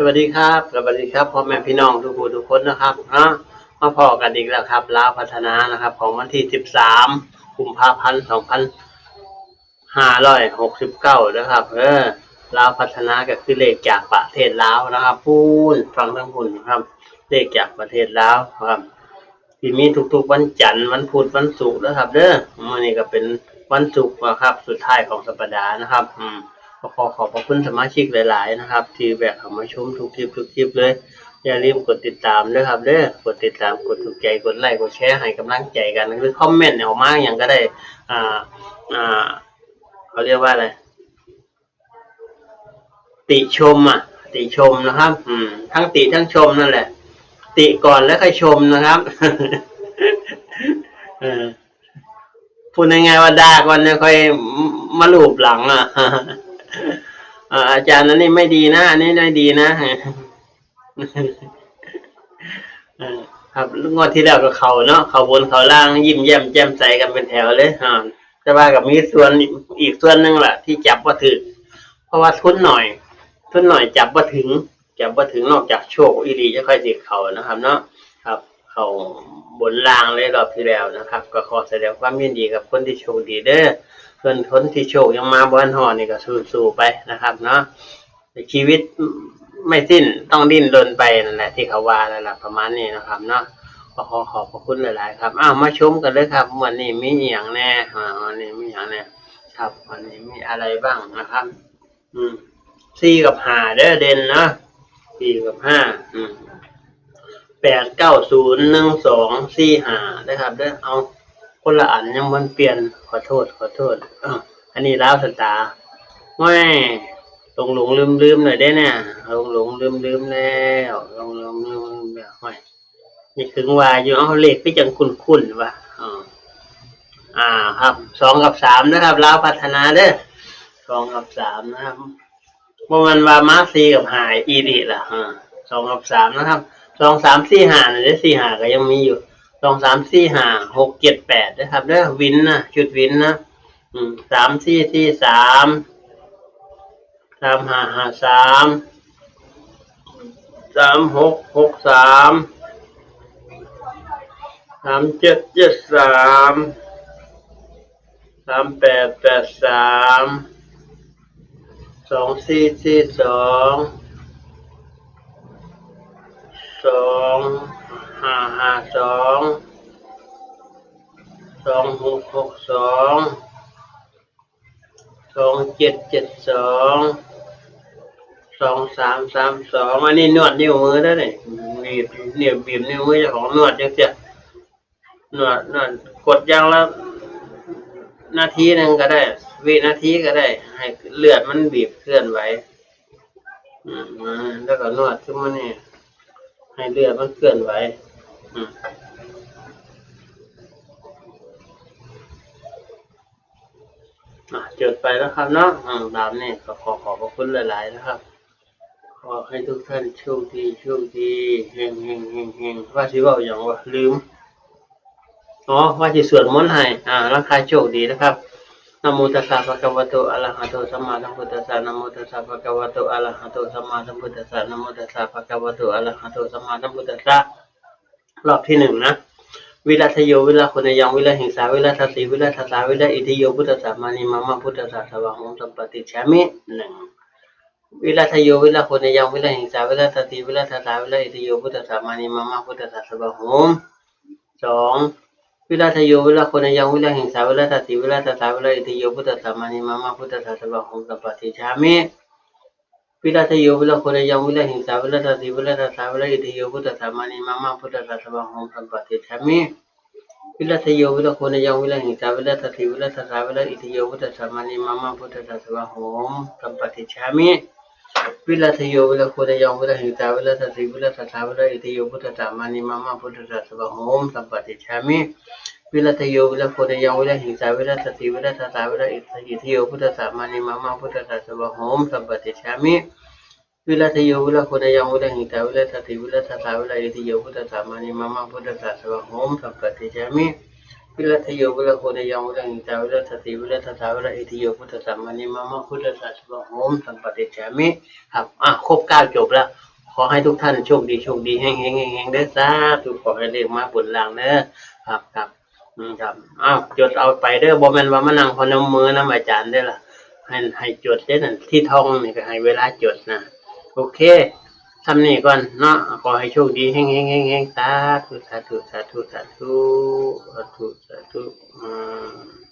วัสดีครับสวัสดีครับพ่อแม่พี่น้องทุกผู้ทุกคนนะครับมาพอกันอีกแล้วครับลาวพัฒนานะครับของวันที่13กุมภาพันธ์2569นะครับลาวพัฒนาก็คือเลขจากประเทศลาวนะครับพูนฟังทั้งพูนครับเลขจากประเทศลาวครับที่มีทุกๆวันจันทร์วันพุธวันศุกร์นะครับวันนี้ก็เป็นวันศุกร์นะครับสุดท้ายของสัปดาห์นะครับขอขอบคุณสมาชิกหลายๆนะครับที่แวะเข้ามาชมทุกคลิปเลยอย่าลืมกดติดตามด้วยครับกดติดตามกดถูกใจกดไลค์กดแชร์ให้กำลังใจกันหรือคอมเมนต์เอามาอย่างก็ได้เขาเรียกว่าอะไรติชมติชมนะครับทั้งติทั้งชมนั่นแหละติก่อนแล้วค่อยชมนะครับพูดง่ายๆว่าด่าก่อนแล้วค่อยมาลูบหลังอาจารย์นั้นนี่ไม่ดีนะอันนี้ไม่ดีนะครับงวดที่แล้วก็เขาเนาะเขาบนเขาล่างยิ้มแย้มแจ่มใสกันเป็นแถวเลยแต่ว่ากับมีส่วนอีกส่วนหนึ่งแหละที่จับว่าถึงเพราะว่าทุนหน่อยจับว่าถึงนอกจากโชคอีรีจะค่อยสิเขานะครับเนาะครับเขาบนล่างเลยรอบที่แล้วนะครับก็ขอแสดงความยินดีกับคนที่โชคดีส่วนคนที่โชคยังมาบ้านหอนี่ก็สู้ไปนะครับเนาะชีวิตไม่สิ้นต้องดิ้นรนไปนั่นแหละที่เขาว่านั่นแหละประมาณนี้นะครับเนาะขอขอบพระคุณหลายๆครับมาชมกันเลยครับวันนี้มีอย่างแน่วันนี้มีอย่างแน่ครับวันนี้มีอะไรบ้างนะครับ4 กับ 5เด่นนะ4 กับ 5 8 9 0 1 2 4 5นะครับเอาคนละอันยังมันเปลี่ยนขอโทษอันนี้ลาวสตาร์ไม่หลงลืมหน่อยได้เนี่ยหลงลืมแล้วลืมแบบไม่นี่ถึงว่าอยู่เอาเลขที่จังคุ้นว่ะครับ2 กับ 3นะครับลาวพัฒนา2 กับ 3นะครับเมื่อวันว่ามา4 กับ 5อีดีล่ะ2 กับ 3นะครับ2 3 4 5เนี่ย4 5ก็ยังมีอยู่2 3 4 5 6 7 8นะครับวินนะชุดวินนะ3 4 4 3 3 5 5 3 3 6 6 3 3 7 7 3 3 8 8 3 2 4 4 2 2 5 5 2 2 6 6 2 2 7 7 2 2 3 3 2อันนี้นวดนิ้วมือได้เลยบีบนิ้วมือเจ้าของนวดจังซี่นวดกดอย่างละนาทีนึงก็ได้วินาทีก็ได้ให้เลือดมันบีบเคลื่อนไหวแล้วก็นวดขึ้นมานี่ให้เลือดมันเคลื่อนไหวจดไปแล้วครับเนาะตามนี้ก็ขอบพระคุณหลายๆนะครับขอให้ทุกท่านโชคดีเฮงว่าสิเว้าหยังวะลืมว่าสิสวดมนต์ให้ร่างกายโชคดีนะครับนะโมตัสสะภะคะวะโตอะระหะโตสัมมาสัมพุทธัสสะนะโมตัสสะภะคะวะโตอะระหะโตสัมมาสัมพุทธัสสะนะโมตัสสะภะคะวะโตอะระหะโตสัมมาสัมพุทธัสสะรอบที่1นะวิรัตโยวิรัคนยังวิรัหิงสาวิรัตติวิรัตสาวิรัตอิทิโยพุทธัสสะมานิมะพุทธัสสะสวะหงสัมปติฉามิ1วิรัตโยวิรัคนยังวิรัหิงสาวิรัตติวิรัตสาวิรัตอิทิโยพุทธัสสะมานิมะพุทธัสสะสวะหง2วิรัตโยวิรัคนยังวิรัหิงสาวิรัตติวิรัตสาวิรัตอิทิโยพุทธัสสะมานิมะพุทธัสสะสวะหงสัมปติฉามิวิรัตโยวิรัคนยังวิรัหิงสาวิรัตติวิรัตสาวิรัตอิทิโยพุทธัสสะมานิมะพุทธัสสะสวะหงสัมปติฉามิวิรัตโยวิรัคนยังวิรัหิงสาวิรัตติวิรัตสาวิรัตอิทิโยพุทธัสสะมานิมะพุทธัสสะสวะหงสัมปติฉามิวิรัตโยวิรัคนยังวิรัหิงสาวิรัตติวิรัตสาวิรัตอิทิโยพุทธัสสะมานิมะพุทธัสสะสวะหงสัมปติฉามิวิรัตโยวิรัคนยังวิรัหิงสาวิรัตติวิรัตสาวิรัตอิทิโยพุทธัสสะมานิมะพุทธัสสะสวะหงสัมปติฉามิวิรัตโยวิรัคนยังวิรัหิงสาวิรัตติวิรัตสาวิรัตอิทิโยพุทธัสสะมานิมะพุทธัสสะสวะหงสัมปติฉามิวิรัตโยวิรัคนยังวิรัหิงสาวิรัตติวิรัตสาวิรัตอิทิโยพุทธัสสะมานิมะพุทธัสสะสวะหงสัมปติฉามิครับครบ9จบแล้ว ขอให้ทุกท่านโชคดีโชคดีแห่งๆๆๆเด้อสาธุขอให้เลขมาบนล่างเด้อครับครับครับอ้าวจดเอาไปเด้อบ่แม่นว่ามานั่งพนมมือนำอาจารย์เด้อล่ะให้จดเด้อนั่นที่ท่องนี่ก็ให้เวลาจดนะโอเคทำนี่ก่อนเนาะขอให้โชคดีแห่งๆๆๆสาธุสาธุสาธุสาธุสาธุสาธุอืม